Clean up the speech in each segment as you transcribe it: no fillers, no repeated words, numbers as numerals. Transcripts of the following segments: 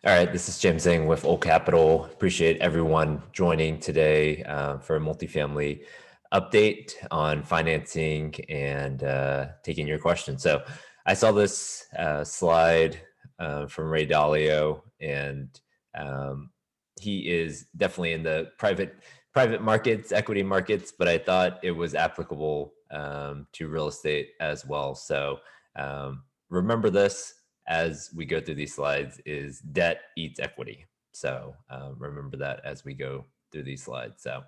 All right, this is jeng with Old Capital. Appreciate everyone joining today for a multifamily update on financing and taking your questions. So I saw this slide from Ray Dalio, and um, he is definitely in the private markets, equity markets, but I thought it was applicable to real estate as well. So remember this as we go through these slides is debt eats equity. So remember that as we go through these slides. So,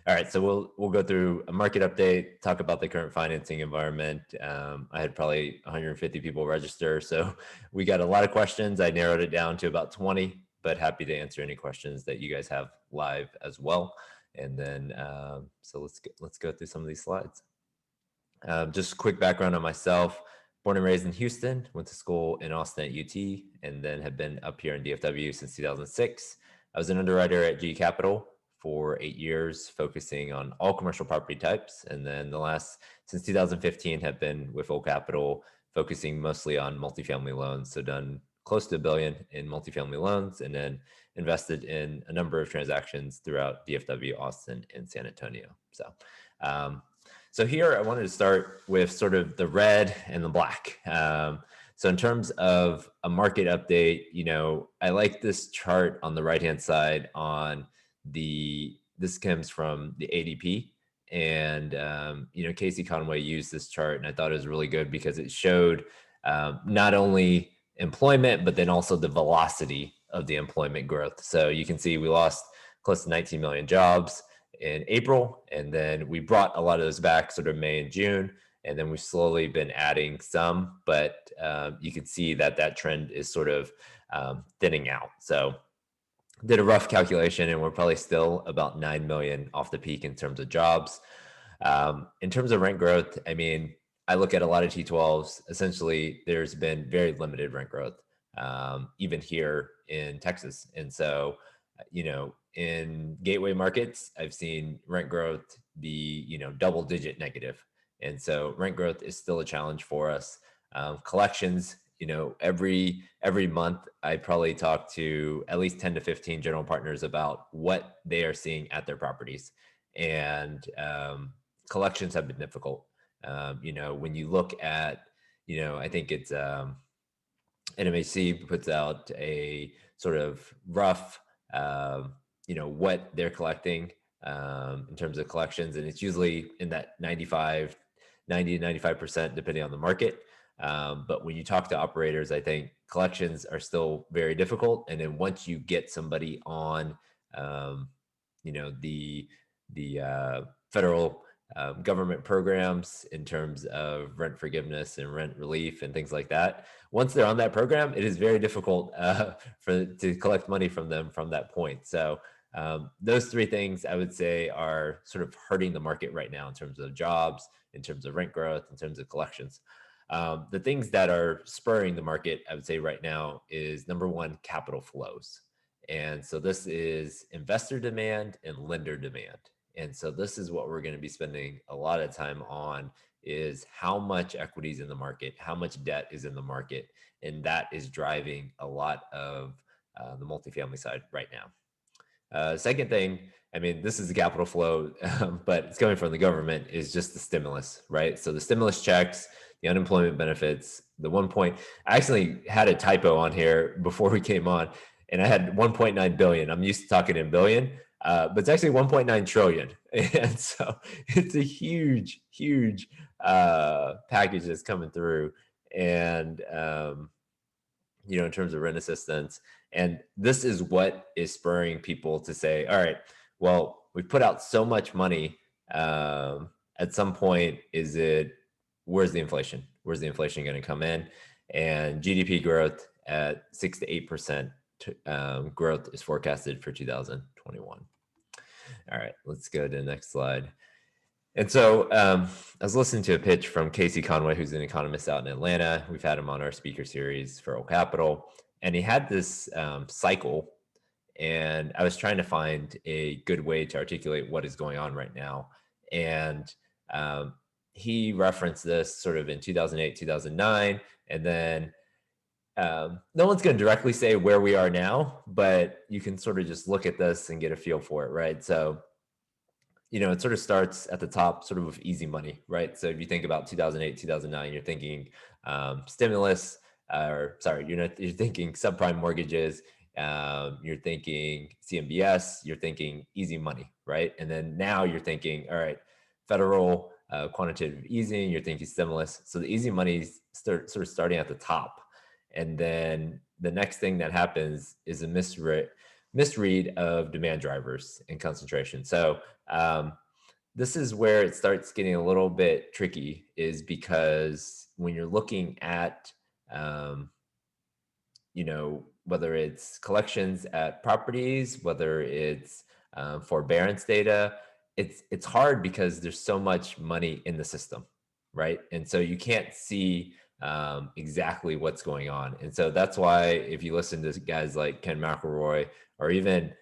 all right, so we'll go through a market update, talk about the current financing environment. I had probably 150 people register, so we got a lot of questions. I narrowed it down to about 20, but happy to answer any questions that you guys have live as well. And then, so let's go through some of these slides. Just a quick background on myself. Born and raised in Houston, went to school in Austin at UT, and then have been up here in DFW since 2006. I was an underwriter at G Capital for 8 years, focusing on all commercial property types. And then since 2015, have been with Old Capital, focusing mostly on multifamily loans. So done close to $1 billion in multifamily loans, and then invested in a number of transactions throughout DFW, Austin, and San Antonio. So here I wanted to start with sort of the red and the black. So in terms of a market update, I like this chart on the right-hand side this comes from the ADP. And, Casey Conway used this chart, and I thought it was really good because it showed not only employment, but then also the velocity of the employment growth. So you can see we lost close to 19 million jobs in April, and then we brought a lot of those back sort of May and June, and then we've slowly been adding some, but you can see that trend is sort of thinning out. So did a rough calculation, and we're probably still about 9 million off the peak in terms of jobs. In terms of rent growth, I mean, I look at a lot of T12s. Essentially, there's been very limited rent growth, even here in Texas. And so, in gateway markets, I've seen rent growth be, double digit negative. And so rent growth is still a challenge for us. Collections, every month I probably talk to at least 10 to 15 general partners about what they are seeing at their properties. And collections have been difficult. When you look at, I think it's NMHC puts out a sort of rough, what they're collecting in terms of collections. And it's usually in that 90 to 95%, depending on the market. But when you talk to operators, I think collections are still very difficult. And then once you get somebody on, the federal government programs in terms of rent forgiveness and rent relief and things like that. Once they're on that program, it is very difficult to collect money from them from that point. So those three things I would say are sort of hurting the market right now in terms of jobs, in terms of rent growth, in terms of collections. The things that are spurring the market, I would say right now, is number one, capital flows. And so this is investor demand and lender demand. And so this is what we're going to be spending a lot of time on is how much equity is in the market, how much debt is in the market. And that is driving a lot of the multifamily side right now. Second thing, I mean, this is the capital flow, but it's coming from the government, is just the stimulus, right? So the stimulus checks, the unemployment benefits, I actually had a typo on here before we came on, and I had 1.9 billion. I'm used to talking in billion, but it's actually 1.9 trillion. And so it's a huge, huge package that's coming through. And, in terms of rent assistance. And this is what is spurring people to say, all right, well, we've put out so much money. At some point, where's the inflation? Where's the inflation going to come in? And GDP growth at 6 to 8% growth is forecasted for 2021. All right, let's go to the next slide. And so I was listening to a pitch from Casey Conway, who's an economist out in Atlanta. We've had him on our speaker series for Old Capital. And he had this cycle. And I was trying to find a good way to articulate what is going on right now. And he referenced this sort of in 2008, 2009. And then no one's going to directly say where we are now, but you can sort of just look at this and get a feel for it, right? So, it sort of starts at the top, sort of with easy money, right? So if you think about 2008, 2009, you're thinking stimulus, or sorry, you're thinking subprime mortgages, you're thinking CMBS, you're thinking easy money, right? And then now you're thinking, all right, federal quantitative easing, you're thinking stimulus. So the easy money sort of starting at the top, and then the next thing that happens is a misread of demand drivers and concentration. So um, this is where it starts getting a little bit tricky, is because when you're looking at um, whether it's collections at properties, whether it's forbearance data, it's hard because there's so much money in the system, right? And so you can't see exactly what's going on. And so that's why if you listen to guys like Ken McElroy, or even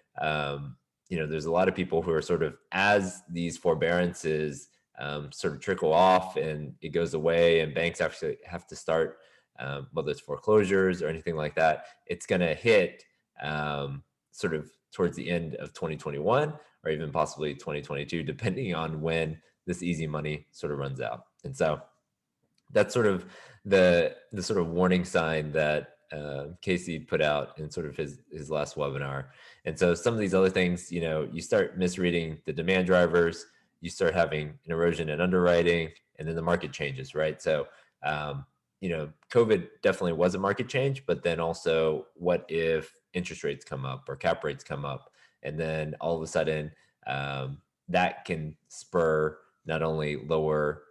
there's a lot of people who are sort of, as these forbearances sort of trickle off and it goes away, and banks actually have to start whether it's foreclosures or anything like that, it's going to hit sort of towards the end of 2021 or even possibly 2022, depending on when this easy money sort of runs out. And so that's sort of the sort of warning sign that Casey put out in sort of his last webinar. And so some of these other things, you start misreading the demand drivers, you start having an erosion in underwriting, and then the market changes, right? So COVID definitely was a market change, but then also, what if interest rates come up or cap rates come up? And then all of a sudden, that can spur not only lower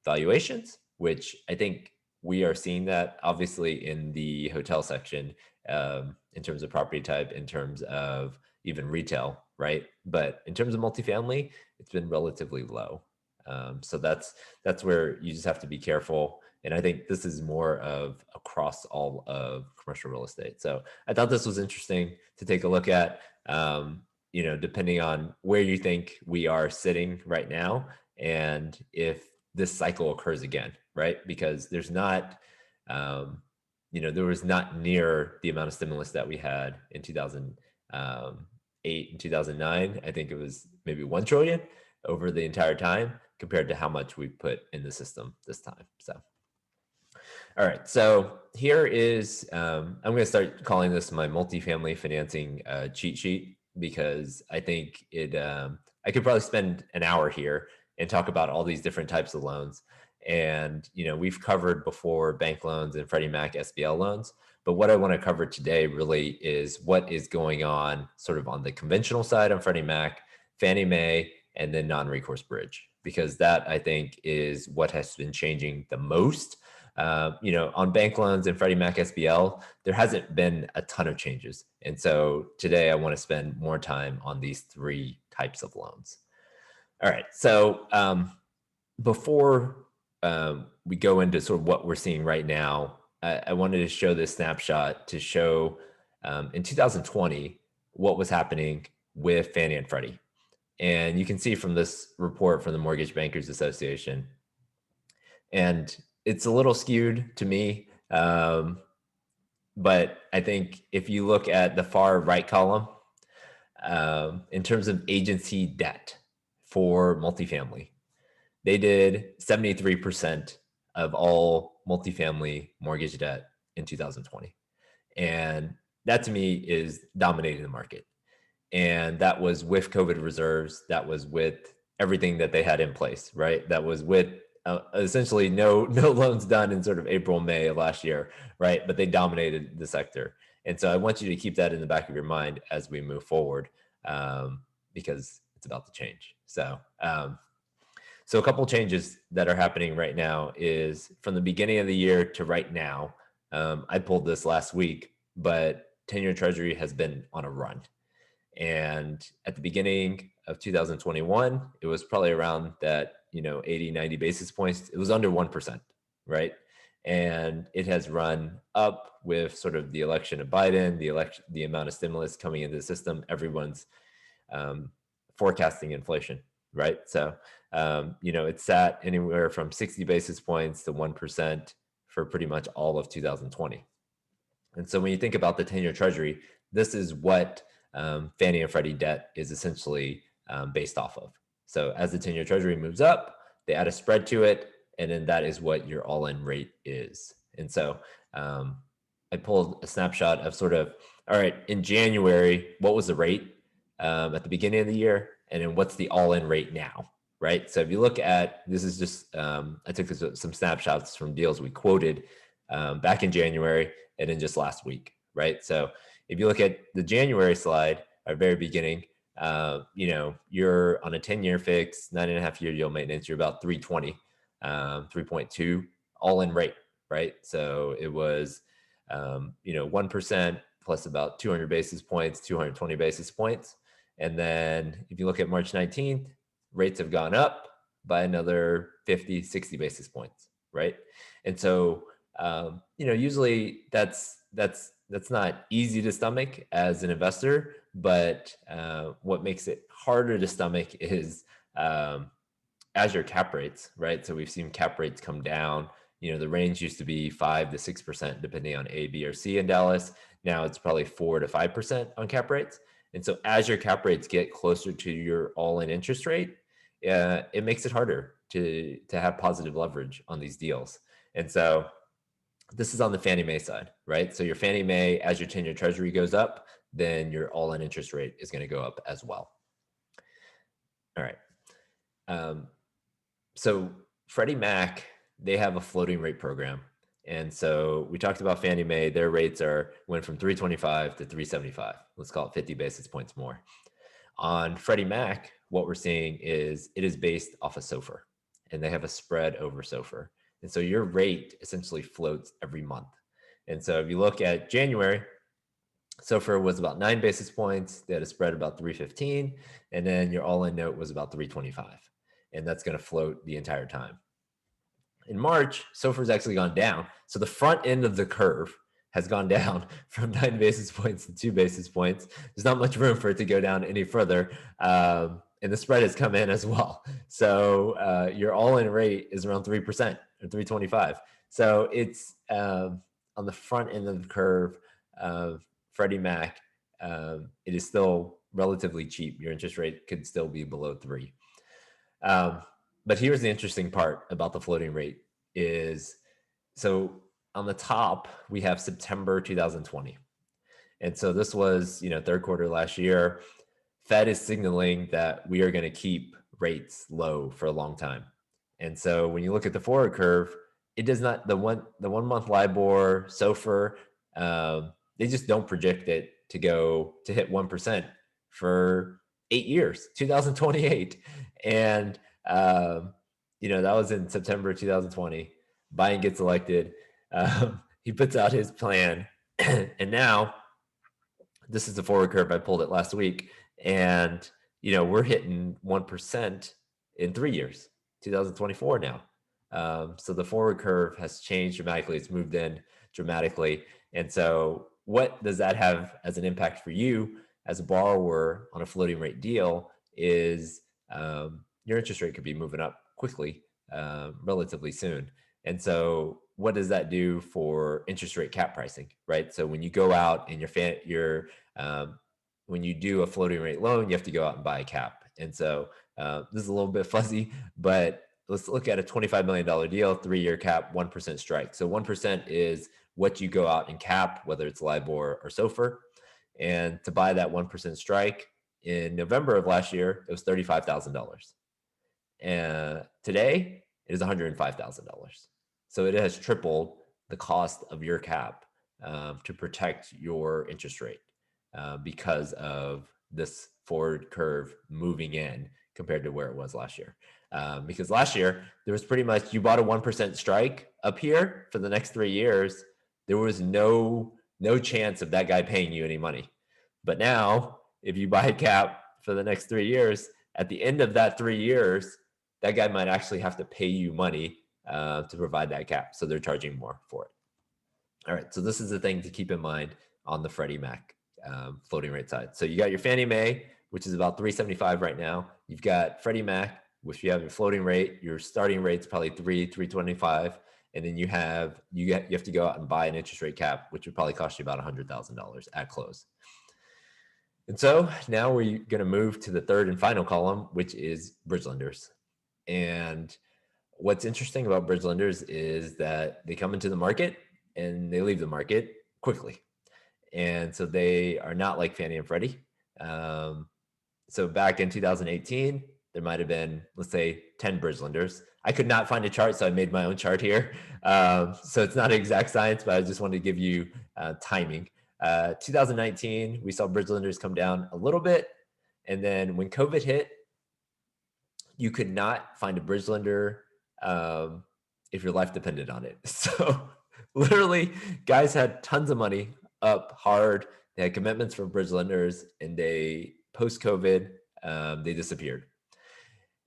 valuations, which I think we are seeing that obviously in the hotel section, in terms of property type, in terms of even retail, right? But in terms of multifamily, it's been relatively low. So that's where you just have to be careful. And I think this is more of across all of commercial real estate. So I thought this was interesting to take a look at, depending on where you think we are sitting right now, and if this cycle occurs again, right? Because there's not, there was not near the amount of stimulus that we had in 2008 and 2009. I think it was maybe 1 trillion over the entire time compared to how much we put in the system this time. So. All right, so here is, I'm going to start calling this my multifamily financing cheat sheet, because I think I could probably spend an hour here and talk about all these different types of loans. And, we've covered before bank loans and Freddie Mac SBL loans. But what I want to cover today really is what is going on sort of on the conventional side on Freddie Mac, Fannie Mae, and then non-recourse bridge, because that, I think, is what has been changing the most. On bank loans and Freddie Mac SBL, there hasn't been a ton of changes. And so today I want to spend more time on these three types of loans. All right. So before we go into sort of what we're seeing right now, I wanted to show this snapshot to show in 2020 what was happening with Fannie and Freddie. And you can see from this report from the Mortgage Bankers Association, and it's a little skewed to me. But I think if you look at the far right column, in terms of agency debt for multifamily, they did 73% of all multifamily mortgage debt in 2020. And that to me is dominating the market. And that was with COVID reserves. That was with everything that they had in place, right? That was with essentially no loans done in sort of April, May of last year, right? But they dominated the sector. And so I want you to keep that in the back of your mind as we move forward, because it's about to change. So a couple changes that are happening right now is from the beginning of the year to right now. I pulled this last week, but 10-year Treasury has been on a run. And at the beginning of 2021, it was probably around that, 80, 90 basis points. It was under 1%, right? And it has run up with sort of the election of Biden, the amount of stimulus coming into the system. Everyone's forecasting inflation, right? So, it's sat anywhere from 60 basis points to 1% for pretty much all of 2020. And so when you think about the 10-year treasury, this is what Fannie and Freddie debt is essentially based off of. So as the 10-year treasury moves up, they add a spread to it, and then that is what your all-in rate is. And so um, I pulled a snapshot of sort of, all right, in January, what was the rate at the beginning of the year? And then what's the all-in rate now, right? So if you look at, this is just, I took some snapshots from deals we quoted back in January and then just last week, right? So if you look at the January slide, our very beginning, you're on a 10-year fix, 9.5-year yield maintenance, you're about 320, 3.2 all in rate, right? So it was, 1% plus about 200 basis points, 220 basis points. And then if you look at March 19th, rates have gone up by another 50, 60 basis points, right? And so, usually that's not easy to stomach as an investor, but what makes it harder to stomach is as your cap rates, right? So we've seen cap rates come down. The range used to be 5 to 6%, depending on A, B, or C in Dallas. Now it's probably 4 to 5% on cap rates. And so as your cap rates get closer to your all-in interest rate, it makes it harder to have positive leverage on these deals. And so this is on the Fannie Mae side, right? So your Fannie Mae, as your 10-year treasury goes up, then your all-in interest rate is going to go up as well. All right. So Freddie Mac, they have a floating rate program. And so we talked about Fannie Mae, their rates went from 325 to 375. Let's call it 50 basis points more. On Freddie Mac, what we're seeing is it is based off of SOFR, and they have a spread over SOFR. And so your rate essentially floats every month. And so if you look at January, SOFR was about 9 basis points. They had a spread about 315, and then your all-in note was about 325. And that's going to float the entire time. In March, SOFR has actually gone down. So the front end of the curve has gone down from 9 basis points to 2 basis points. There's not much room for it to go down any further. And the spread has come in as well. So your all-in rate is around 3% or 325. So it's on the front end of the curve of Freddie Mac, it is still relatively cheap. Your interest rate could still be below 3. But here's the interesting part about the floating rate is, so on the top, we have September 2020. And so this was, third quarter last year. Fed is signaling that we are going to keep rates low for a long time. And so when you look at the forward curve, it does not, the 1 month LIBOR, SOFR, they just don't predict it to hit 1% for 8 years, 2028. And, that was in September 2020. Biden gets elected. He puts out his plan. And now this is the forward curve. I pulled it last week. And, we're hitting 1% in 3 years, 2024 now. So the forward curve has changed dramatically. It's moved in dramatically. And so what does that have as an impact for you as a borrower on a floating rate deal is your interest rate could be moving up quickly, relatively soon. And so what does that do for interest rate cap pricing, right? So when you go out and when you do a floating rate loan, you have to go out and buy a cap. And so this is a little bit fuzzy, but let's look at a $25 million deal, 3-year cap, 1% strike. So 1% is what you go out and cap, whether it's LIBOR or SOFR. And to buy that 1% strike in November of last year, it was $35,000. And today it is $105,000. So it has tripled the cost of your cap to protect your interest rate because of this forward curve moving in compared to where it was last year. Because last year, there was pretty much, you bought a 1% strike up here for the next 3 years. There was no chance of that guy paying you any money. But now, if you buy a cap for the next 3 years, at the end of that 3 years, that guy might actually have to pay you money to provide that cap. So they're charging more for it. All right. So this is the thing to keep in mind on the Freddie Mac floating rate side. So you got your Fannie Mae, which is about 375 right now. You've got Freddie Mac, which you have your floating rate. Your starting rate's probably 325. and then you have to go out and buy an interest rate cap, which would probably cost you about $100,000 at close. And so now we're going to move to the third and final column, which is bridge lenders. And what's interesting about bridge lenders is that they come into the market and they leave the market quickly. And so they are not like Fannie and Freddie. So back in 2018, there might have been, let's say, 10 bridge lenders. I could not find a chart, so I made my own chart here. So it's not exact science, but I just wanted to give you timing. 2019, we saw bridge lenders come down a little bit. And then when COVID hit, you could not find a bridge lender if your life depended on it. So literally, guys had tons of money up hard. They had commitments from bridge lenders, and they post-COVID, they disappeared.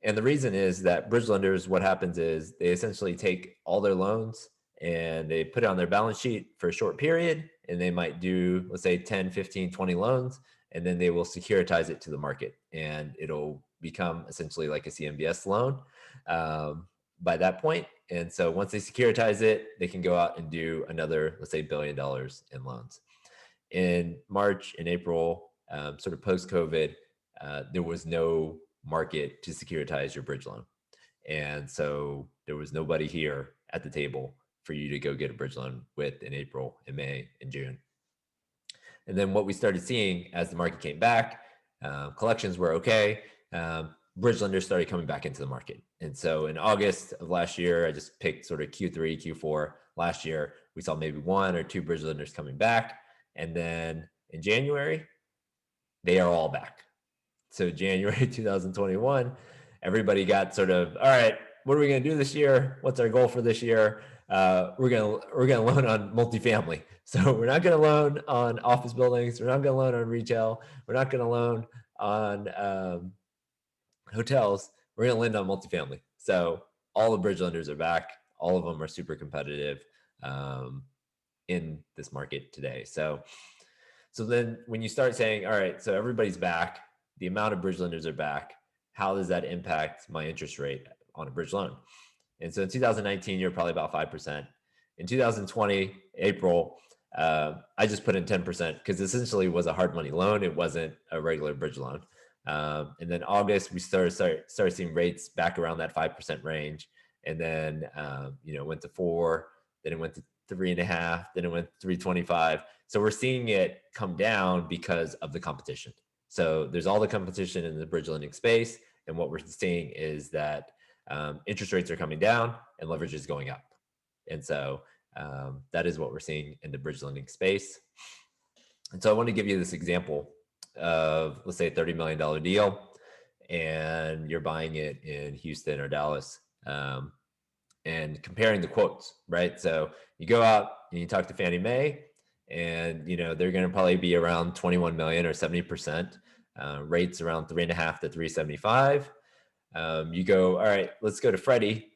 And the reason is that bridge lenders, what happens is they essentially take all their loans and they put it on their balance sheet for a short period, and they might do, let's say, 10, 15, 20 loans, and then they will securitize it to the market, and it'll become essentially like a CMBS loan by that point. And so once they securitize it, they can go out and do another, let's say, $1 billion in loans. In March and April, sort of post-COVID, there was no market to securitize your bridge loan. And so there was nobody here at the table for you to go get a bridge loan with in April and May and June. And then what we started seeing as the market came back, collections were okay. Bridge lenders started coming back into the market. And so in August of last year, I just picked sort of Q3, Q4 last year, we saw maybe 1 or 2 bridge lenders coming back. And then in January, they are all back. So January 2021, everybody got sort of, all right, what are we going to do this year? What's our goal for this year? We're gonna loan on multifamily. So we're not going to loan on office buildings. We're not going to loan on retail. We're not going to loan on hotels. We're going to lend on multifamily. So all the bridge lenders are back. All of them are super competitive in this market today. So then when you start saying, all right, so everybody's back, the amount of bridge lenders are back, how does that impact my interest rate on a bridge loan? And so in 2019, you're probably about 5%. In 2020, April, I just put in 10% because essentially it was a hard money loan. It wasn't a regular bridge loan. And then August, we started seeing rates back around that 5% range. And then, went to 4, then it went to 3.5, then it went to 3.25. So we're seeing it come down because of the competition. So there's all the competition in the bridge lending space. And what we're seeing is that interest rates are coming down and leverage is going up. And so that is what we're seeing in the bridge lending space. And so I want to give you this example of, let's say, a $30 million deal, and you're buying it in Houston or Dallas, and comparing the quotes, right? So you go out and you talk to Fannie Mae, and they're going to probably be around 21 million or 70%, rates around 3.5 to 375. You go, all right, let's go to Freddie.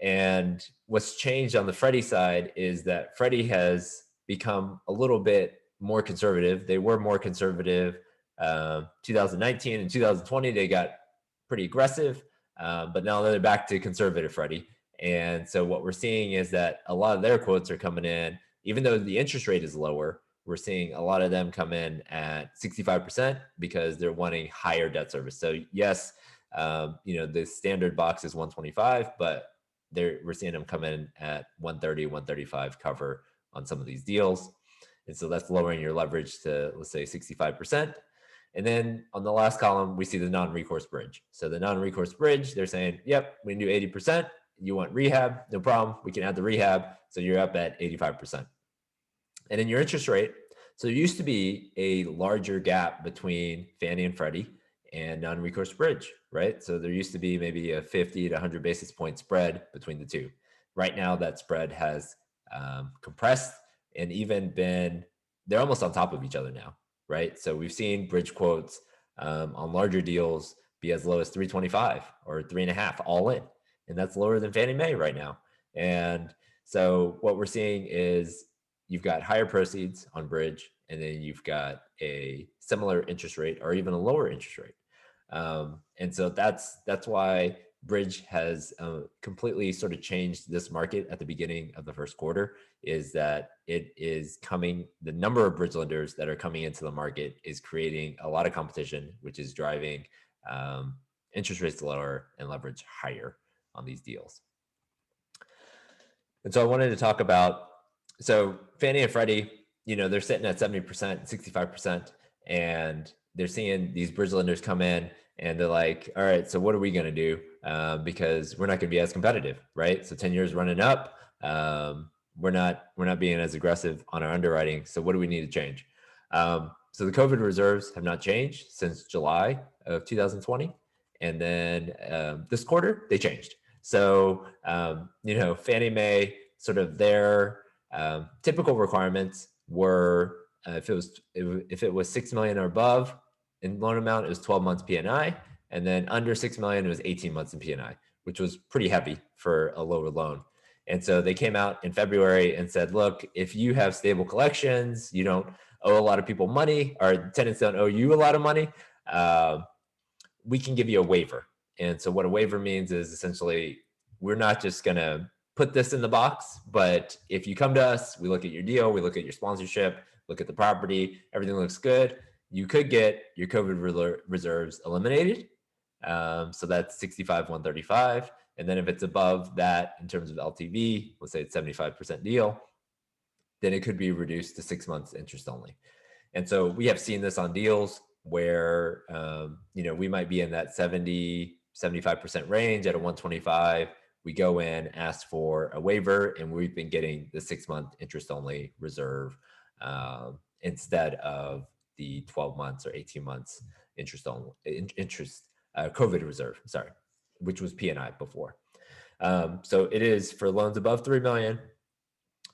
And what's changed on the Freddie side is that Freddie has become a little bit more conservative. They were more conservative 2019 and 2020. They got pretty aggressive, but now they're back to conservative Freddie. And so what we're seeing is that a lot of their quotes are coming in, even though the interest rate is lower, we're seeing a lot of them come in at 65% because they're wanting higher debt service. So yes, the standard box is 125, but we're seeing them come in at 130, 135 cover on some of these deals. And so that's lowering your leverage to, let's say, 65%. And then on the last column, we see the non-recourse bridge. So the non-recourse bridge, they're saying, yep, we can do 80%. You want rehab? No problem. We can add the rehab. So you're up at 85%. And in your interest rate, so there used to be a larger gap between Fannie and Freddie and non-recourse bridge, right? So there used to be maybe a 50 to 100 basis point spread between the two. Right now, that spread has compressed and even they're almost on top of each other now, right? So we've seen bridge quotes on larger deals be as low as 325 or 3.5 all in. And that's lower than Fannie Mae right now. And so what we're seeing is you've got higher proceeds on bridge, and then you've got a similar interest rate or even a lower interest rate. And so that's why bridge has completely sort of changed this market at the beginning of the first quarter is that it is coming, the number of bridge lenders that are coming into the market is creating a lot of competition, which is driving interest rates lower and leverage higher on these deals. And so I wanted to talk about, so Fannie and Freddie, they're sitting at 70%, 65%, and they're seeing these bridge lenders come in and they're like, all right, so what are we going to do? Because we're not going to be as competitive, right? So 10 years running up, we're not being as aggressive on our underwriting. So what do we need to change? So the COVID reserves have not changed since July of 2020. And then this quarter, they changed. So, Fannie Mae, sort of their typical requirements were if it was 6 million or above in loan amount, it was 12 months P&I, and then under 6 million, it was 18 months in P&I, which was pretty heavy for a lower loan. And so they came out in February and said, look, if you have stable collections, you don't owe a lot of people money, or tenants don't owe you a lot of money, we can give you a waiver. And so what a waiver means is essentially, we're not just going to put this in the box, but if you come to us, we look at your deal, we look at your sponsorship, look at the property, everything looks good, you could get your COVID reserves eliminated. So that's 65,135. And then if it's above that in terms of LTV, let's say it's 75% deal, then it could be reduced to 6 months interest only. And so we have seen this on deals where, we might be in that 70, 75% range at a 125. We go in, ask for a waiver, and we've been getting the 6 month interest only reserve instead of the 12 months or 18 months interest only COVID reserve, sorry, which was P&I before. So it is for loans above 3 million,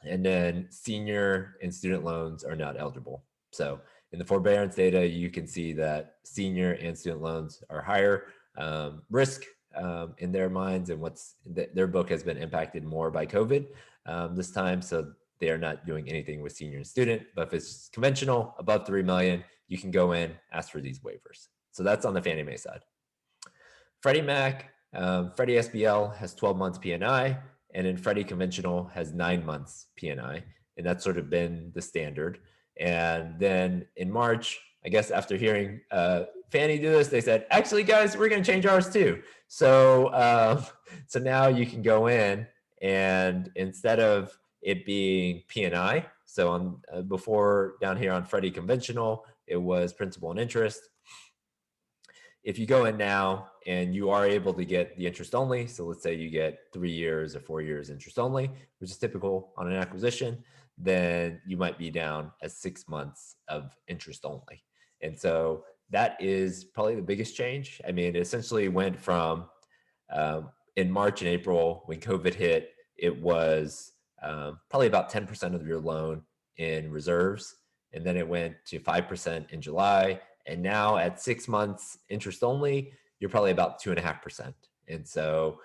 and then senior and student loans are not eligible. So in the forbearance data, you can see that senior and student loans are higher risk in their minds, and their book has been impacted more by COVID this time. So they are not doing anything with senior and student, but if it's conventional above 3 million, you can go in, ask for these waivers. So that's on the Fannie Mae side. Freddie Mac, Freddie SBL has 12 months P&I, and then Freddie conventional has 9 months P&I, and that's sort of been the standard. And then in March, I guess after hearing Fannie do this, they said, actually, guys, we're going to change ours too. So, so now you can go in, and instead of it being P&I, so on before down here on Freddie conventional, it was principal and interest. If you go in now and you are able to get the interest only, so let's say you get 3 years or 4 years interest only, which is typical on an acquisition, then you might be down at 6 months of interest only. And so that is probably the biggest change. I mean, it essentially went from in March and April when COVID hit, it was probably about 10% of your loan in reserves. And then it went to 5% in July. And now at 6 months interest only, you're probably about 2.5%. And so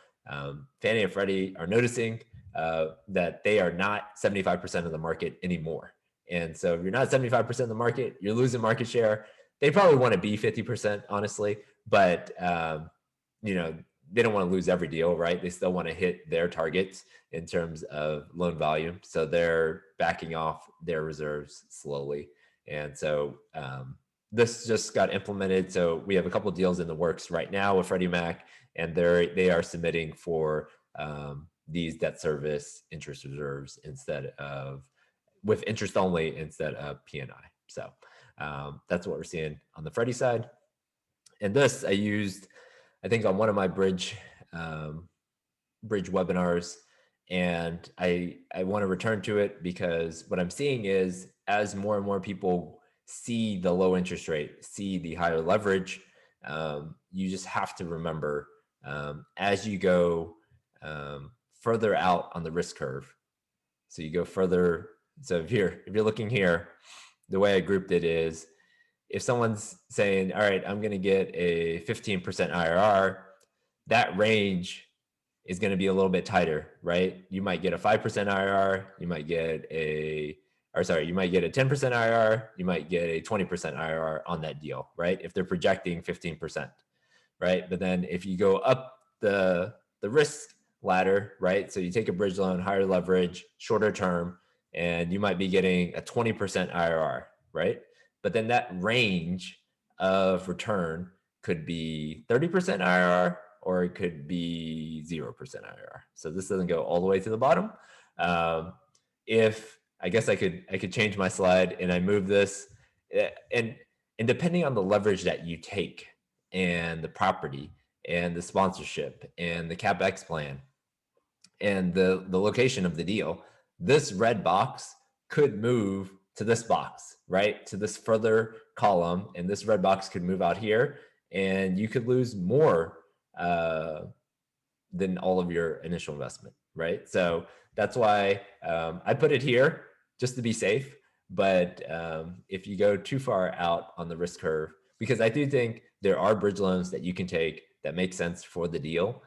Fannie and Freddie are noticing that they are not 75% of the market anymore. And so if you're not 75% of the market, you're losing market share. They probably want to be 50%, honestly, but they don't want to lose every deal, right? They still want to hit their targets in terms of loan volume. So they're backing off their reserves slowly. And so this just got implemented. So we have a couple of deals in the works right now with Freddie Mac, and they are submitting for these debt service interest reserves with interest only instead of P&I. So that's what we're seeing on the Freddie side. And this I used, I think, on one of my bridge webinars, and I want to return to it because what I'm seeing is as more and more people see the low interest rate, see the higher leverage, you just have to remember as you go further out on the risk curve. So you go further. So if you're looking here, the way I grouped it is, if someone's saying, all right, I'm going to get a 15% IRR, that range is going to be a little bit tighter, right? You might get a 5% IRR, you might get a 10% IRR, you might get a 20% IRR on that deal, right? If they're projecting 15%, right? But then if you go up the risk ladder, right? So you take a bridge loan, higher leverage, shorter term, and you might be getting a 20% IRR, right? But then that range of return could be 30% IRR or it could be 0% IRR. So this doesn't go all the way to the bottom. Um, if I guess I could change my slide and I move this, and depending on the leverage that you take and the property and the sponsorship and the CapEx plan and the location of the deal, this red box could move to this box, right? To this further column, and this red box could move out here, and you could lose more uh, than all of your initial investment, right? So that's why I put it here just to be safe. But if you go too far out on the risk curve, because I do think there are bridge loans that you can take that make sense for the deal,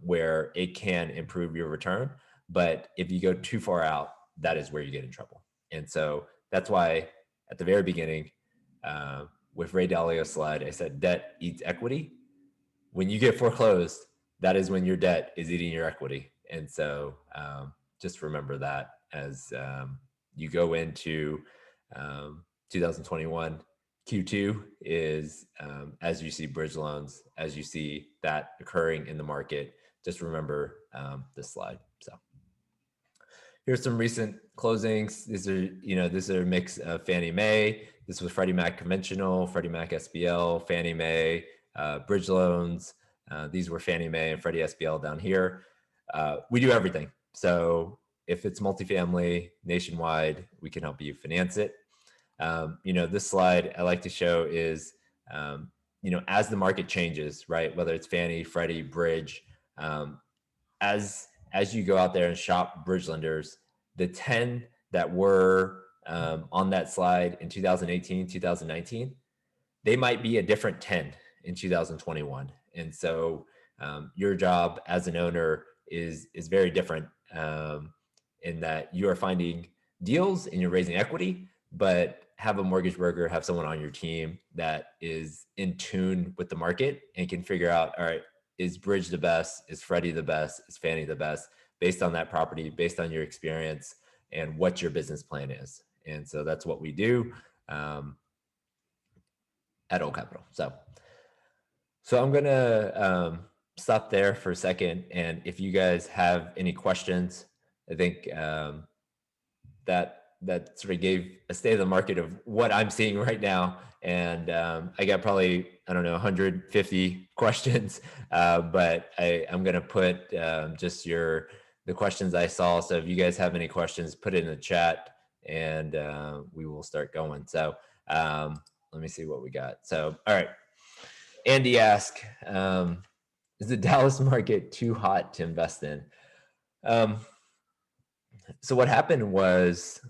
where it can improve your return. But if you go too far out, that is where you get in trouble. And so that's why at the very beginning, with Ray Dalio's slide, I said debt eats equity. When you get foreclosed, that is when your debt is eating your equity. And so just remember that as you go into 2021. Q2 is as you see bridge loans, as you see that occurring in the market, just remember this slide. So here's some recent closings. These are a mix of Fannie Mae. This was Freddie Mac conventional, Freddie Mac SBL, Fannie Mae, bridge loans. These were Fannie Mae and Freddie SBL down here. We do everything. So if it's multifamily nationwide, we can help you finance it. This slide I like to show is, as the market changes, right? Whether it's Fannie, Freddie, bridge, as you go out there and shop bridge lenders, the 10 that were on that slide in 2018, 2019, they might be a different 10 in 2021. And so your job as an owner is very different, in that you are finding deals and you're raising equity, but have a mortgage broker, have someone on your team that is in tune with the market and can figure out, all right, is Bridge the best? Is Freddie the best? Is Fannie the best? Based on that property, based on your experience and what your business plan is. And so that's what we do at Old Capital. So I'm gonna stop there for a second. And if you guys have any questions, I think that sort of gave a state of the market of what I'm seeing right now. And I got probably, I don't know, 150 questions, but I'm going to put just the questions I saw. So if you guys have any questions, put it in the chat and we will start going. So let me see what we got. So, all right. Andy asked, is the Dallas market too hot to invest in? So what happened was,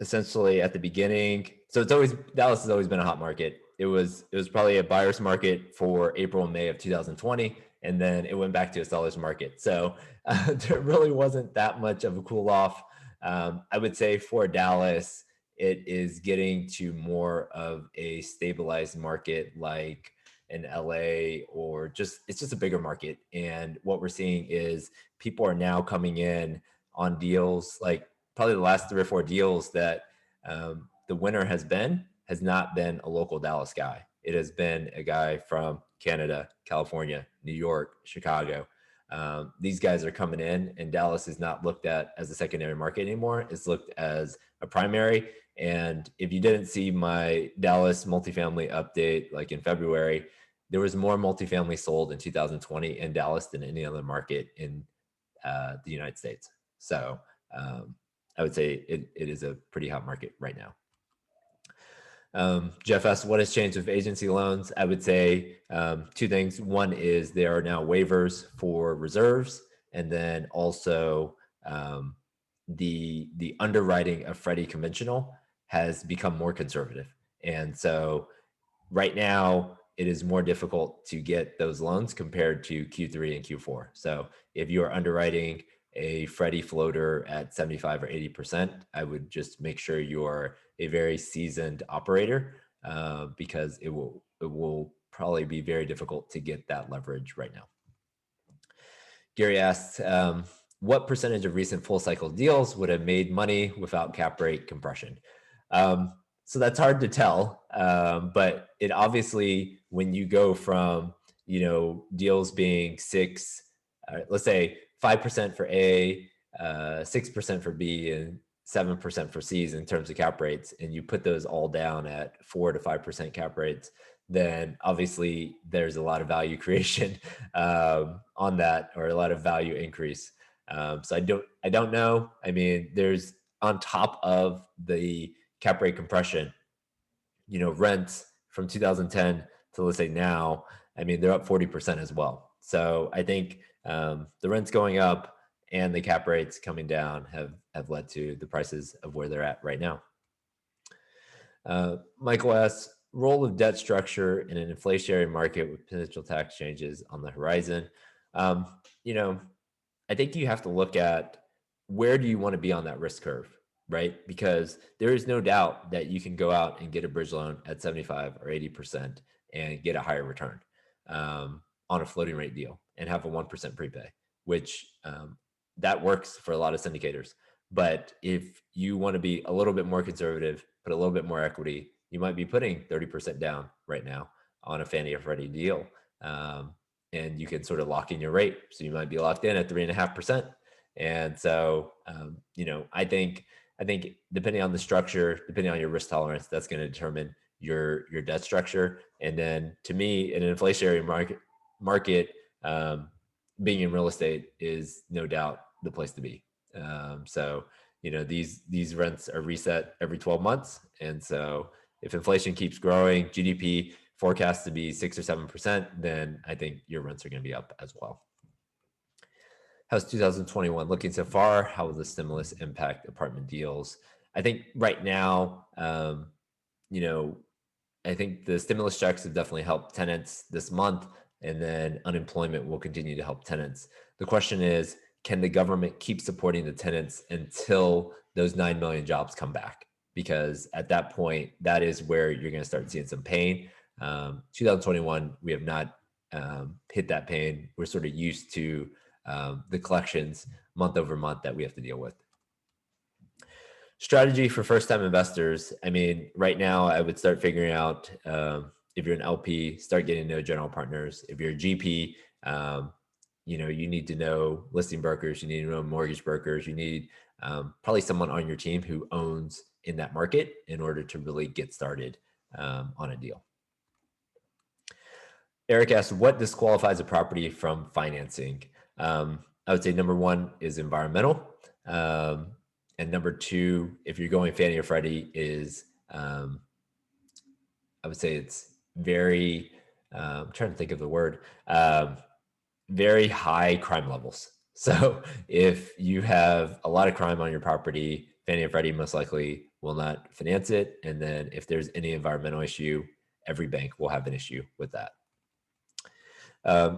essentially at the beginning, so Dallas has always been a hot market. It was probably a buyer's market for April and May of 2020, and then it went back to a seller's market. So there really wasn't that much of a cool off. I would say for Dallas, it is getting to more of a stabilized market like in LA, or it's just a bigger market. And what we're seeing is people are now coming in on deals, like probably the last 3 or 4 deals that the winner has not been a local Dallas guy. It has been a guy from Canada, California, New York, Chicago. These guys are coming in, and Dallas is not looked at as a secondary market anymore. It's looked as a primary. And if you didn't see my Dallas multifamily update, like in February, there was more multifamily sold in 2020 in Dallas than any other market in the United States. So I would say it is a pretty hot market right now. Jeff asked, what has changed with agency loans? I would say 2 things. One is there are now waivers for reserves, and then also the underwriting of Freddie conventional has become more conservative. And so right now it is more difficult to get those loans compared to Q3 and Q4. So if you are underwriting a Freddie floater at 75 or 80%, I would just make sure you're a very seasoned operator, because it will probably be very difficult to get that leverage right now. Gary asked, what percentage of recent full cycle deals would have made money without cap rate compression? So that's hard to tell, but it obviously, when you go from, deals being six, let's say 5% for A, 6% for B, and 7% for C's in terms of cap rates, and you put those all down at 4 to 5% cap rates, then obviously there's a lot of value creation on that, or a lot of value increase. So I don't know. I mean, there's, on top of the cap rate compression, rents from 2010 to, let's say, now, I mean, they're up 40% as well. So I think the rents going up and the cap rates coming down have led to the prices of where they're at right now. Michael asks, role of debt structure in an inflationary market with potential tax changes on the horizon. Um, you know, I think you have to look at, where do you want to be on that risk curve, right? Because there is no doubt that you can go out and get a bridge loan at 75 or 80% and get a higher return on a floating rate deal and have a 1% prepay, which that works for a lot of syndicators. But if you want to be a little bit more conservative, put a little bit more equity, you might be putting 30% down right now on a Fannie or Freddie deal. And you can sort of lock in your rate. So you might be locked in at 3.5%. And so, I think depending on the structure, depending on your risk tolerance, that's going to determine your debt structure. And then, to me, in an inflationary market, being in real estate is no doubt the place to be. So, these rents are reset every 12 months. And so if inflation keeps growing, GDP forecast to be 6 or 7%, then I think your rents are going to be up as well. How's 2021 looking so far? How will the stimulus impact apartment deals? I think right now, I think the stimulus checks have definitely helped tenants this month, and then unemployment will continue to help tenants. The question is, can the government keep supporting the tenants until those 9 million jobs come back? Because at that point, that is where you're going to start seeing some pain. 2021, we have not hit that pain. We're sort of used to the collections month over month that we have to deal with. Strategy for first-time investors. I mean, right now, I would start figuring out, if you're an LP, start getting to know general partners. If you're a GP, you need to know listing brokers. You need to know mortgage brokers. You need probably someone on your team who owns in that market in order to really get started on a deal. Eric asks, what disqualifies a property from financing? I would say number one is environmental. And number two, if you're going Fannie or Freddie, is I would say it's very, I'm trying to think of the word, very high crime levels. So if you have a lot of crime on your property, Fannie and Freddie most likely will not finance it. And then if there's any environmental issue, every bank will have an issue with that.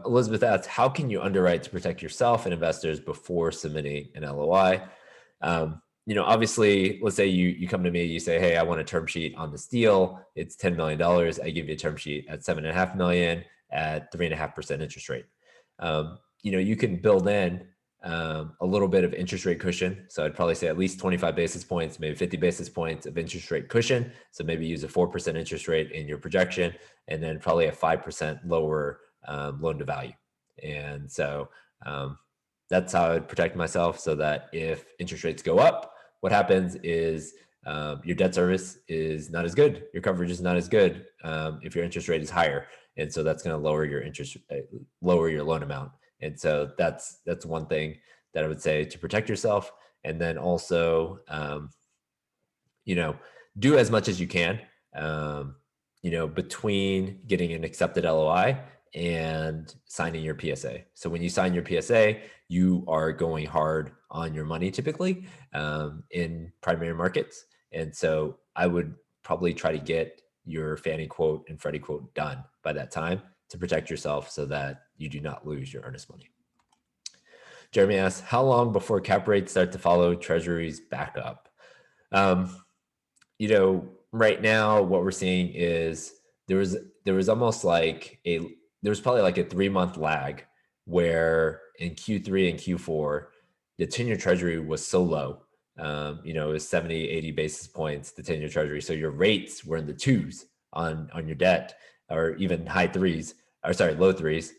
Elizabeth asks, how can you underwrite to protect yourself and investors before submitting an LOI? Obviously, let's say you come to me, you say, hey, I want a term sheet on this deal. It's $10 million. I give you a term sheet at $7.5 million at 3.5% interest rate. You can build in a little bit of interest rate cushion. So I'd probably say at least 25 basis points, maybe 50 basis points of interest rate cushion. So maybe use a 4% interest rate in your projection, and then probably a 5% lower loan to value. And so that's how I would protect myself, so that if interest rates go up, what happens is your debt service is not as good. Your coverage is not as good if your interest rate is higher. And so that's going to lower your loan amount. And so that's one thing that I would say to protect yourself. And then also, do as much as you can, between getting an accepted LOI and signing your PSA. So when you sign your PSA, you are going hard on your money typically in primary markets. And so I would probably try to get your Fannie quote and Freddie quote done by that time to protect yourself so that you do not lose your earnest money. Jeremy asks, how long before cap rates start to follow treasuries back up? Right now what we're seeing is there was almost like there was probably like a 3-month lag where in Q3 and Q4, the 10-year treasury was so low. It was 70, 80 basis points, the 10-year treasury. So your rates were in the twos on your debt, or even high threes, or sorry, low threes.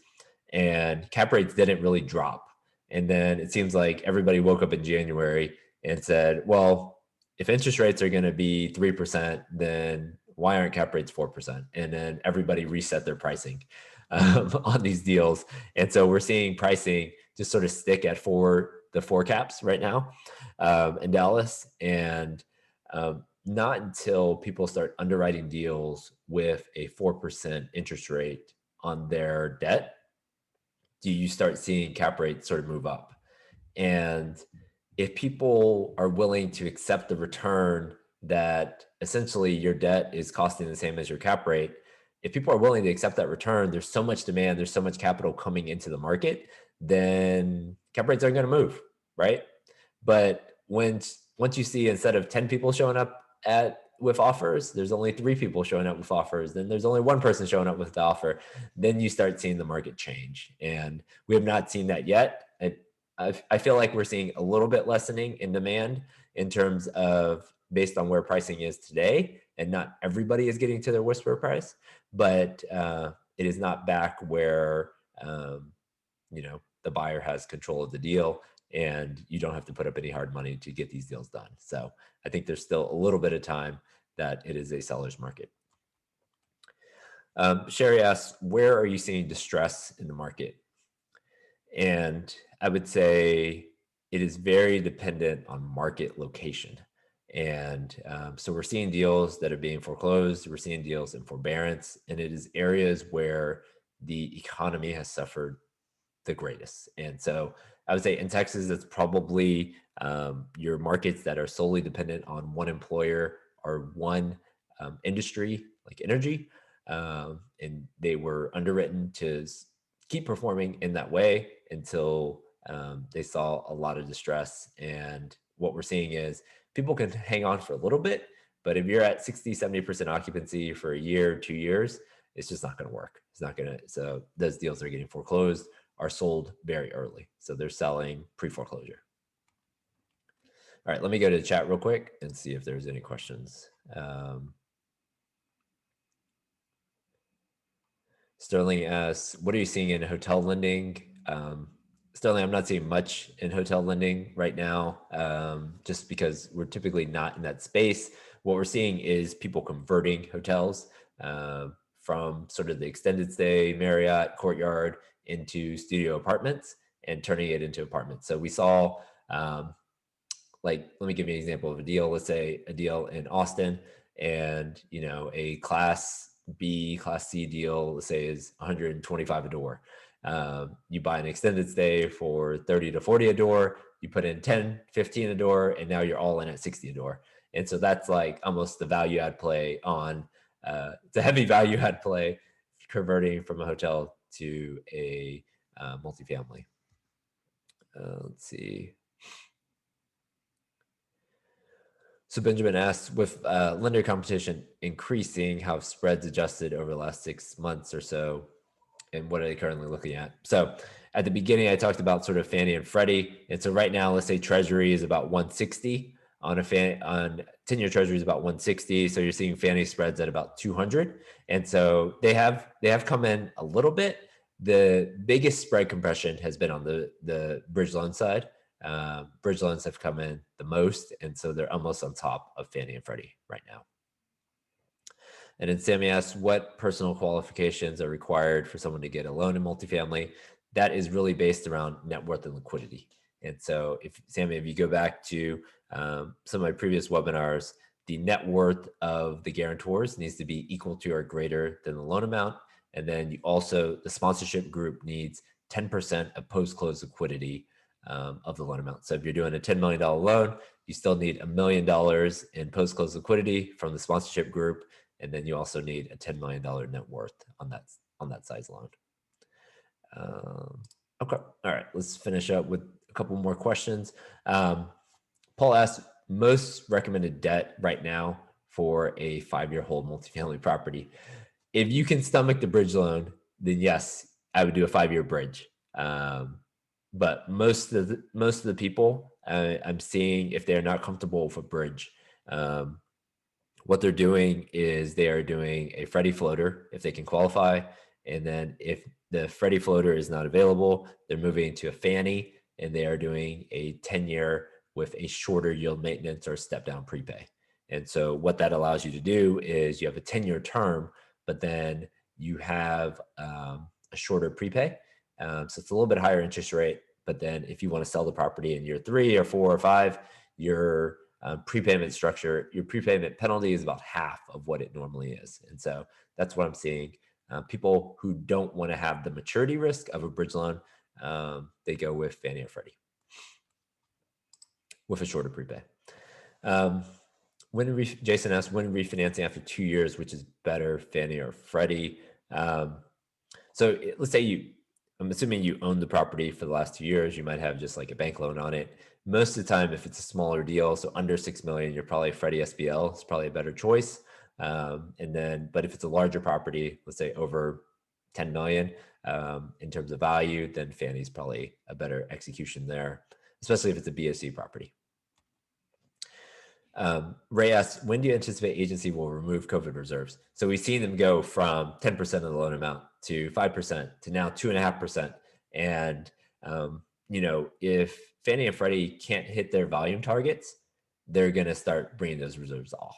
And cap rates didn't really drop. And then it seems like everybody woke up in January and said, well, if interest rates are going to be 3%, then why aren't cap rates 4%? And then everybody reset their pricing on these deals. And so we're seeing pricing just sort of stick at the four caps right now in Dallas. And not until people start underwriting deals with a 4% interest rate on their debt do you start seeing cap rates sort of move up. And if people are willing to accept the return that essentially your debt is costing the same as your cap rate, if people are willing to accept that return, there's so much demand, there's so much capital coming into the market, then cap rates aren't going to move, right? But once you see instead of 10 people showing up with offers, there's only 3 people showing up with offers, then there's only 1 person showing up with the offer, then you start seeing the market change. And we have not seen that yet. I feel like we're seeing a little bit lessening in demand in terms of based on where pricing is today, and not everybody is getting to their whisper price, but it is not back where the buyer has control of the deal and you don't have to put up any hard money to get these deals done. So I think there's still a little bit of time that it is a seller's market. Sherry asks, where are you seeing distress in the market? And I would say it is very dependent on market location. And so we're seeing deals that are being foreclosed. We're seeing deals in forbearance, and it is areas where the economy has suffered the greatest. And so I would say in Texas, it's probably your markets that are solely dependent on one employer or one industry, like energy. And they were underwritten to keep performing in that way until they saw a lot of distress. And what we're seeing is people can hang on for a little bit, but if you're at 60, 70% occupancy for a year, 2 years, it's just not going to work. It's not going to, so those deals are getting foreclosed are sold very early. So they're selling pre-foreclosure. All right, let me go to the chat real quick and see if there's any questions. Sterling asks, what are you seeing in hotel lending? Sterling, I'm not seeing much in hotel lending right now, just because we're typically not in that space. What we're seeing is people converting hotels from sort of the extended stay, Marriott, Courtyard into studio apartments and turning it into apartments. So we saw, let me give you an example of a deal. Let's say a deal in Austin and, a class B, class C deal, let's say is 125 a door. You buy an extended stay for 30 to 40 a door, you put in 10, 15 a door, and now you're all in at 60 a door. And so that's like almost the value add play on, it's a heavy value add play converting from a hotel to a multifamily. Let's see. So Benjamin asks, with lender competition increasing, how have spreads adjusted over the last 6 months or so, and what are they currently looking at? So at the beginning, I talked about sort of Fannie and Freddie. And so right now, let's say Treasury is about 160 on 10-year Treasury is about 160. So you're seeing Fannie spreads at about 200. And so they have come in a little bit. The biggest spread compression has been on the bridge loan side. Bridge loans have come in the most, and so they're almost on top of Fannie and Freddie right now. And then Sammy asks, what personal qualifications are required for someone to get a loan in multifamily? That is really based around net worth and liquidity. And so if you go back to some of my previous webinars, the net worth of the guarantors needs to be equal to or greater than the loan amount. And then the sponsorship group needs 10% of post-close liquidity of the loan amount. So if you're doing a $10 million loan, you still need $1 million in post-close liquidity from the sponsorship group. And then you also need a $10 million net worth on that size loan. Okay. All right. Let's finish up with a couple more questions. Paul asked, most recommended debt right now for a 5-year hold multifamily property. If you can stomach the bridge loan, then yes, I would do a 5-year bridge. But most of the people I'm seeing, if they're not comfortable with a bridge, um, what they're doing is they are doing a Freddie floater if they can qualify. And then if the Freddie floater is not available, they're moving to a Fannie and they are doing a 10-year with a shorter yield maintenance or step down prepay. And so what that allows you to do is you have a 10-year term, but then you have a shorter prepay. So it's a little bit higher interest rate. But then if you want to sell the property in year 3 or 4 or 5, your prepayment structure, your prepayment penalty is about half of what it normally is. And so that's what I'm seeing. People who don't want to have the maturity risk of a bridge loan, they go with Fannie or Freddie with a shorter prepay. Um, Jason asked, when refinancing after 2 years, which is better, Fannie or Freddie? So let's say I'm assuming you own the property for the last 2 years, you might have just like a bank loan on it. Most of the time, if it's a smaller deal, so under 6 million, you're probably Freddie SBL. It's probably a better choice. But if it's a larger property, let's say over 10 million in terms of value, then Fannie's probably a better execution there, especially if it's a BSC property. Ray asks, when do you anticipate agency will remove COVID reserves? So we've seen them go from 10% of the loan amount to 5% to now 2.5%. And, if Fannie and Freddie can't hit their volume targets, they're going to start bringing those reserves off.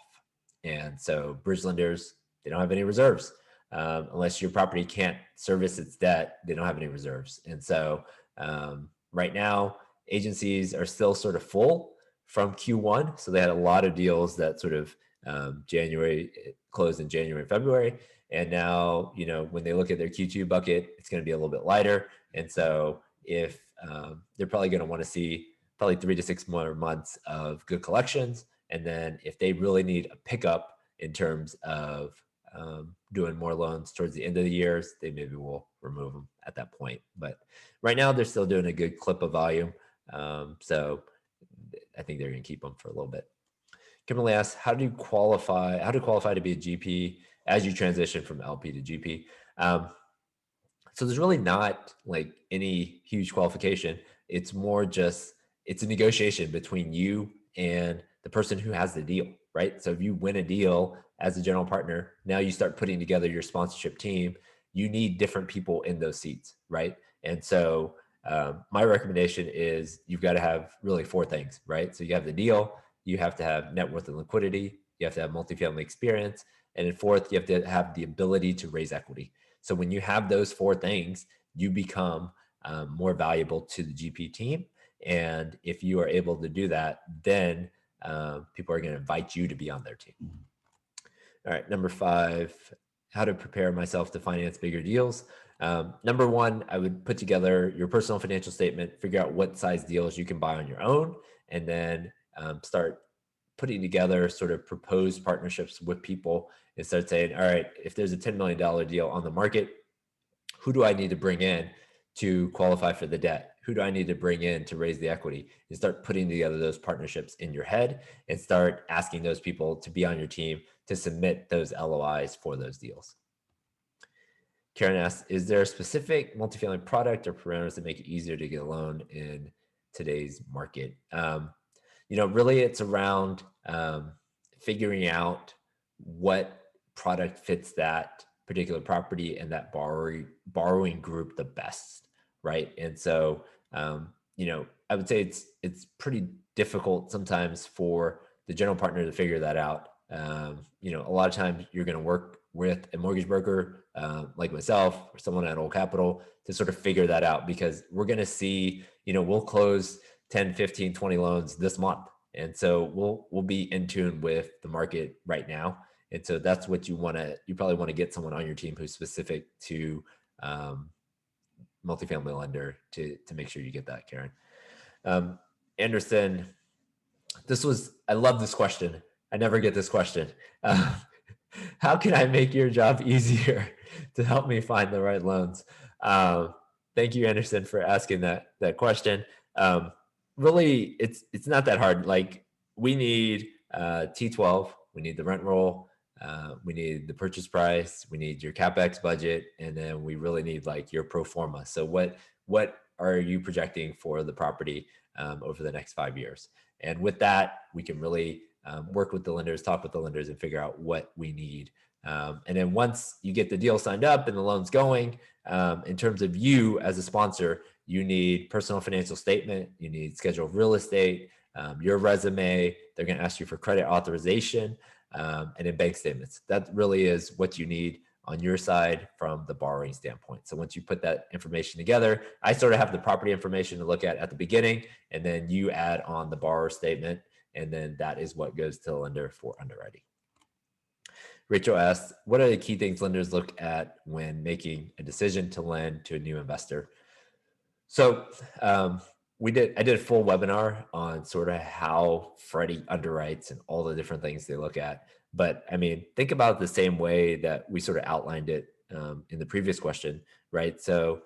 And so bridge lenders, they don't have any reserves. Unless your property can't service its debt, they don't have any reserves. And so right now, agencies are still sort of full from Q1. So they had a lot of deals that sort of closed in January, February. And now, when they look at their Q2 bucket, it's going to be a little bit lighter. And so if they're probably going to want to see probably 3 to 6 more months of good collections. And then if they really need a pickup in terms of doing more loans towards the end of the years, they maybe will remove them at that point. But right now they're still doing a good clip of volume. So I think they're going to keep them for a little bit. Kimberly asks, how to qualify to be a GP as you transition from LP to GP? So there's really not like any huge qualification. It's more just, it's a negotiation between you and the person who has the deal, right? So if you win a deal as a general partner, now you start putting together your sponsorship team. You need different people in those seats, right? And so my recommendation is you've got to have really 4 things, right? So you have the deal, you have to have net worth and liquidity, you have to have multifamily experience, and then 4th, you have to have the ability to raise equity. So when you have those 4 things, you become more valuable to the GP team. And if you are able to do that, then people are going to invite you to be on their team. All right, number 5, how to prepare myself to finance bigger deals. Number 1, I would put together your personal financial statement, figure out what size deals you can buy on your own, and then start putting together sort of proposed partnerships with people and start saying, all right, if there's a $10 million deal on the market, who do I need to bring in to qualify for the debt? Who do I need to bring in to raise the equity? And start putting together those partnerships in your head and start asking those people to be on your team to submit those LOIs for those deals. Karen asks, is there a specific multifamily product or parameters that make it easier to get a loan in today's market? Really it's around figuring out what product fits that particular property and that borrowing group the best, right? And so, I would say it's pretty difficult sometimes for the general partner to figure that out. A lot of times you're going to work with a mortgage broker like myself or someone at Old Capital to sort of figure that out, because we're going to see, we'll close 10, 15, 20 loans this month. And so we'll be in tune with the market right now. And so that's what you probably want to get someone on your team who's specific to multifamily lender to make sure you get that, Karen. Anderson, I love this question. I never get this question. How can I make your job easier to help me find the right loans? Thank you, Anderson, for asking that question. Really, it's not that hard. Like, we need T12, we need the rent roll, we need the purchase price, we need your CapEx budget, and then we really need like your pro forma. So what are you projecting for the property over the next 5 years? And with that, we can really work with the lenders, talk with the lenders, and figure out what we need. And then once you get the deal signed up and the loan's going, in terms of you as a sponsor, you need personal financial statement, you need schedule of real estate, your resume. They're going to ask you for credit authorization, and then bank statements. That really is what you need on your side from the borrowing standpoint. So once you put that information together, I sort of have the property information to look at the beginning, and then you add on the borrower statement, and then that is what goes to the lender for underwriting. Rachel asks, what are the key things lenders look at when making a decision to lend to a new investor? So I did a full webinar on sort of how Freddie underwrites and all the different things they look at. But I mean, think about it the same way that we sort of outlined it in the previous question, right? So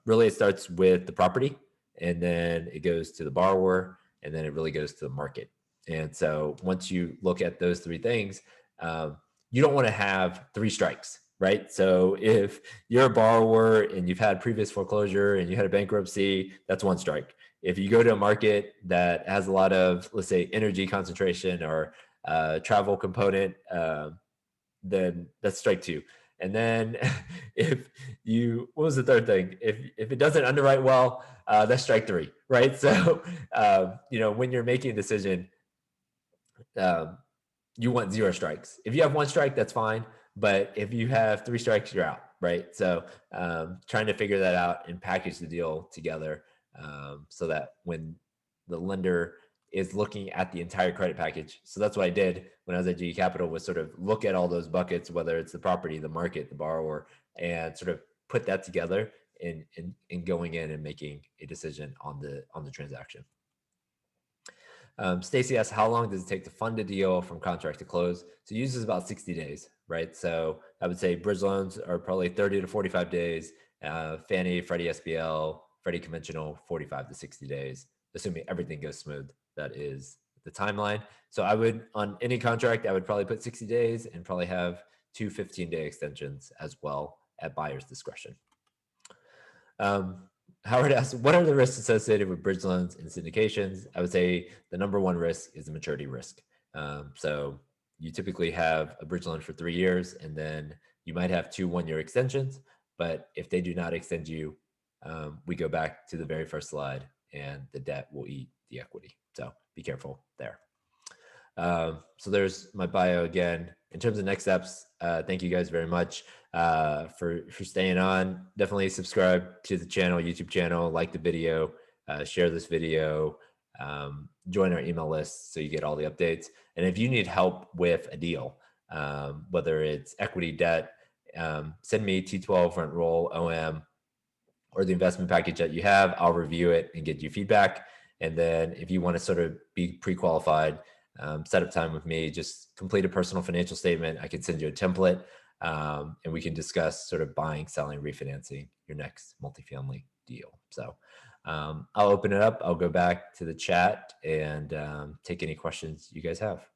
really it starts with the property, and then it goes to the borrower, and then it really goes to the market. And so once you look at those three things, you don't want to have three strikes, right? So if you're a borrower and you've had previous foreclosure and you had a bankruptcy, that's one strike. If you go to a market that has a lot of, let's say, energy concentration or travel component, then that's strike two. And then what was the third thing? If it doesn't underwrite well, that's strike three, right? So, when you're making a decision, um, you want zero strikes. If you have one strike, that's fine. But if you have three strikes, you're out, right? So trying to figure that out and package the deal together so that when the lender is looking at the entire credit package. So that's what I did when I was at GE Capital, was sort of look at all those buckets, whether it's the property, the market, the borrower, and sort of put that together in going in and making a decision on the transaction. Stacy asks, how long does it take to fund a deal from contract to close? So uses about 60 days, right? So I would say bridge loans are probably 30 to 45 days. Fannie, Freddie SBL, Freddie conventional, 45 to 60 days, assuming everything goes smooth. That is the timeline. So I would, on any contract, I would probably put 60 days and probably have two 15-day extensions as well at buyer's discretion. Howard asks, what are the risks associated with bridge loans and syndications? I would say the number one risk is the maturity risk. So you typically have a bridge loan for 3 years, and then you might have two 1-year extensions. But if they do not extend you, we go back to the very first slide, and the debt will eat the equity. So be careful there. So there's my bio again. In terms of next steps, thank you guys very much for staying on. Definitely subscribe to the channel, YouTube channel, like the video, share this video, join our email list so you get all the updates. And if you need help with a deal, whether it's equity, debt, send me T12, rent roll, OM, or the investment package that you have. I'll review it and get you feedback. And then if you want to sort of be pre-qualified, set up time with me, just complete a personal financial statement. I can send you a template, and we can discuss sort of buying, selling, refinancing your next multifamily deal. So I'll open it up. I'll go back to the chat and take any questions you guys have.